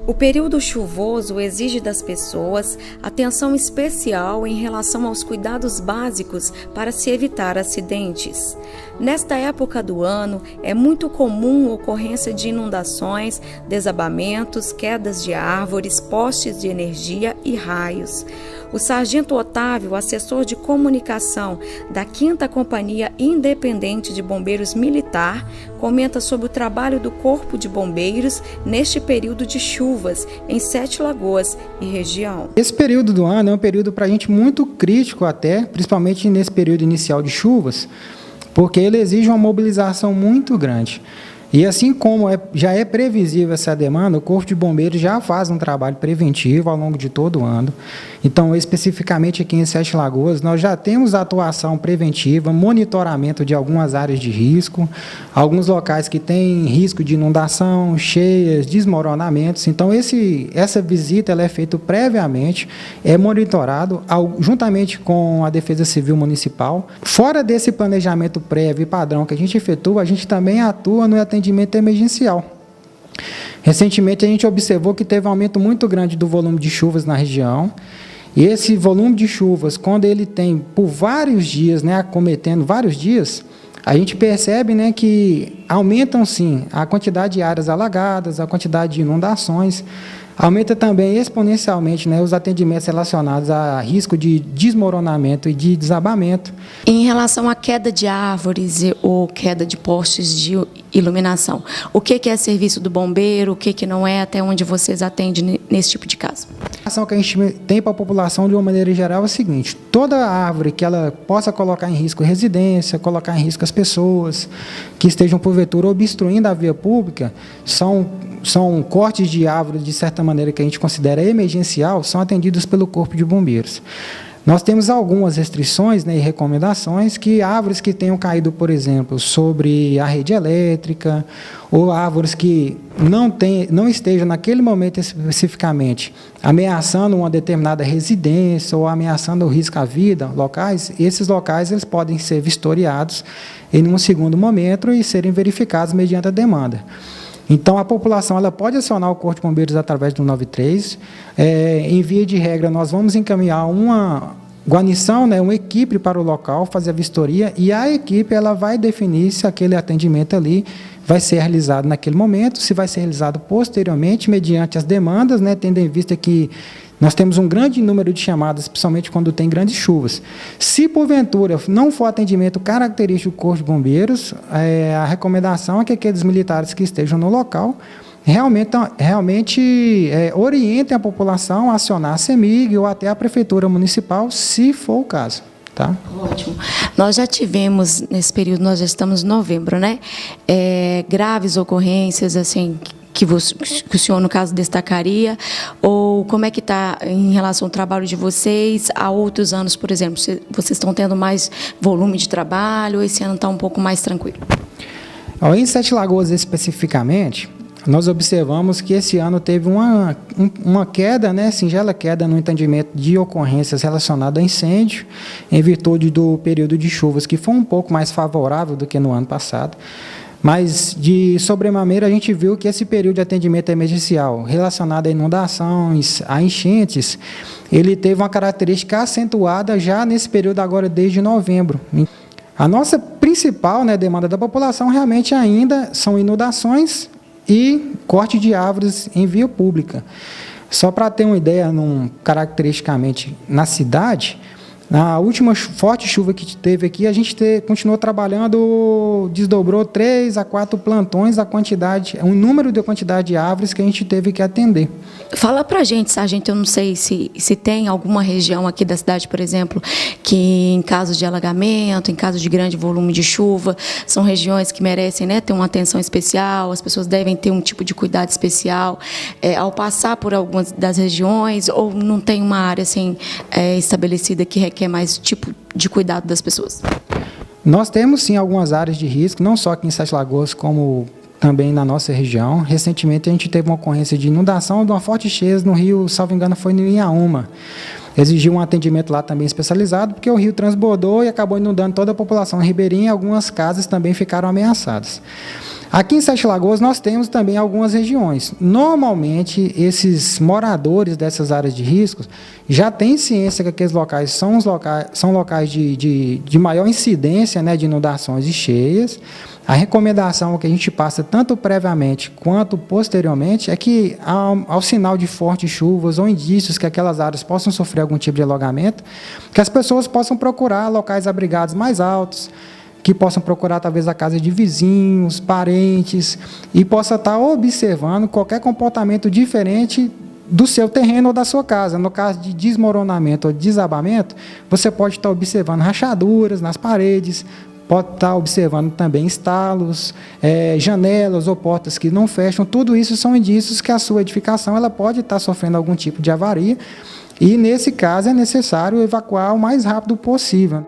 O período chuvoso exige das pessoas atenção especial em relação aos cuidados básicos para se evitar acidentes. Nesta época do ano, é muito comum a ocorrência de inundações, desabamentos, quedas de árvores, postes de energia e raios. O sargento Otávio, assessor de comunicação da 5ª Companhia Independente de Bombeiros Militar, comenta sobre o trabalho do Corpo de Bombeiros neste período de chuvas em Sete Lagoas e região. Esse período do ano é um período para a gente muito crítico até, principalmente nesse período inicial de chuvas, porque ele exige uma mobilização muito grande. E assim como já é previsível essa demanda, o Corpo de Bombeiros já faz um trabalho preventivo ao longo de todo o ano. Então, especificamente aqui em Sete Lagoas, nós já temos atuação preventiva, monitoramento de algumas áreas de risco, alguns locais que têm risco de inundação, cheias, desmoronamentos. Então, essa visita ela é feita previamente, é monitorado juntamente com a Defesa Civil Municipal. Fora desse planejamento prévio e padrão que a gente efetua, a gente também atua no atendimento emergencial. Recentemente, a gente observou que teve um aumento muito grande do volume de chuvas na região, e esse volume de chuvas, quando ele tem por vários dias, acometendo vários dias, a gente percebe que aumentam, sim, a quantidade de áreas alagadas, a quantidade de inundações, aumenta também exponencialmente os atendimentos relacionados a risco de desmoronamento e de desabamento. Em relação à queda de árvores ou queda de postes de iluminação, o que é serviço do bombeiro, o que não é, até onde vocês atendem nesse tipo de caso? A ação que a gente tem para a população de uma maneira geral é o seguinte: toda árvore que ela possa colocar em risco residência, colocar em risco as pessoas, que estejam porventura obstruindo a via pública, são cortes de árvores, de certa maneira, que a gente considera emergencial, são atendidos pelo Corpo de Bombeiros. Nós temos algumas restrições e recomendações que árvores que tenham caído, por exemplo, sobre a rede elétrica, ou árvores que não estejam naquele momento especificamente ameaçando uma determinada residência ou ameaçando o risco à vida, esses locais eles podem ser vistoriados em um segundo momento e serem verificados mediante a demanda. Então, a população ela pode acionar o Corpo de Bombeiros através do 93. Em via de regra, nós vamos encaminhar uma guarnição, uma equipe para o local, fazer a vistoria, e a equipe ela vai definir se aquele atendimento ali vai ser realizado naquele momento, se vai ser realizado posteriormente, mediante as demandas, tendo em vista que nós temos um grande número de chamadas, principalmente quando tem grandes chuvas. Se, porventura, não for atendimento característico do Corpo de Bombeiros, a recomendação é que aqueles militares que estejam no local realmente orientem a população a acionar a CEMIG ou até a Prefeitura Municipal, se for o caso. Tá? Ótimo. Nós já tivemos, nesse período, nós já estamos em novembro, graves ocorrências, assim, que o senhor, no caso, destacaria, ou como é que está em relação ao trabalho de vocês há outros anos, por exemplo? Vocês estão tendo mais volume de trabalho, ou esse ano está um pouco mais tranquilo? Em Sete Lagoas, especificamente, nós observamos que esse ano teve uma queda, singela queda no entendimento de ocorrências relacionadas a incêndio, em virtude do período de chuvas, que foi um pouco mais favorável do que no ano passado. Mas, de sobremaneira, a gente viu que esse período de atendimento emergencial relacionado a inundações, a enchentes, ele teve uma característica acentuada já nesse período agora, desde novembro. A nossa principal demanda da população realmente ainda são inundações e corte de árvores em via pública. Só para ter uma ideia, caracteristicamente na cidade, na última forte chuva que teve aqui, a gente continuou trabalhando, desdobrou 3 a 4 plantões um número de quantidade de árvores que a gente teve que atender. Fala para a gente, sargento, eu não sei se tem alguma região aqui da cidade, por exemplo, que em caso de alagamento, em caso de grande volume de chuva, são regiões que merecem ter uma atenção especial, as pessoas devem ter um tipo de cuidado especial ao passar por algumas das regiões, ou não tem uma área assim, estabelecida que requer mais tipo de cuidado das pessoas? Nós temos, sim, algumas áreas de risco, não só aqui em Sete Lagoas, como também na nossa região. Recentemente, a gente teve uma ocorrência de inundação de uma forte cheia no rio, salvo engano, foi no Inhaúma. Exigiu um atendimento lá também especializado, porque o rio transbordou e acabou inundando toda a população ribeirinha, e algumas casas também ficaram ameaçadas. Aqui em Sete Lagoas nós temos também algumas regiões. Normalmente, esses moradores dessas áreas de riscos já têm ciência que aqueles locais são locais de maior incidência, né, de inundações e cheias. A recomendação que a gente passa tanto previamente quanto posteriormente é que, ao sinal de fortes chuvas ou indícios que aquelas áreas possam sofrer algum tipo de alagamento, que as pessoas possam procurar locais abrigados mais altos, que possam procurar talvez a casa de vizinhos, parentes, e possa estar observando qualquer comportamento diferente do seu terreno ou da sua casa. No caso de desmoronamento ou desabamento, você pode estar observando rachaduras nas paredes, pode estar observando também estalos, janelas ou portas que não fecham. Tudo isso são indícios que a sua edificação ela pode estar sofrendo algum tipo de avaria, e nesse caso é necessário evacuar o mais rápido possível.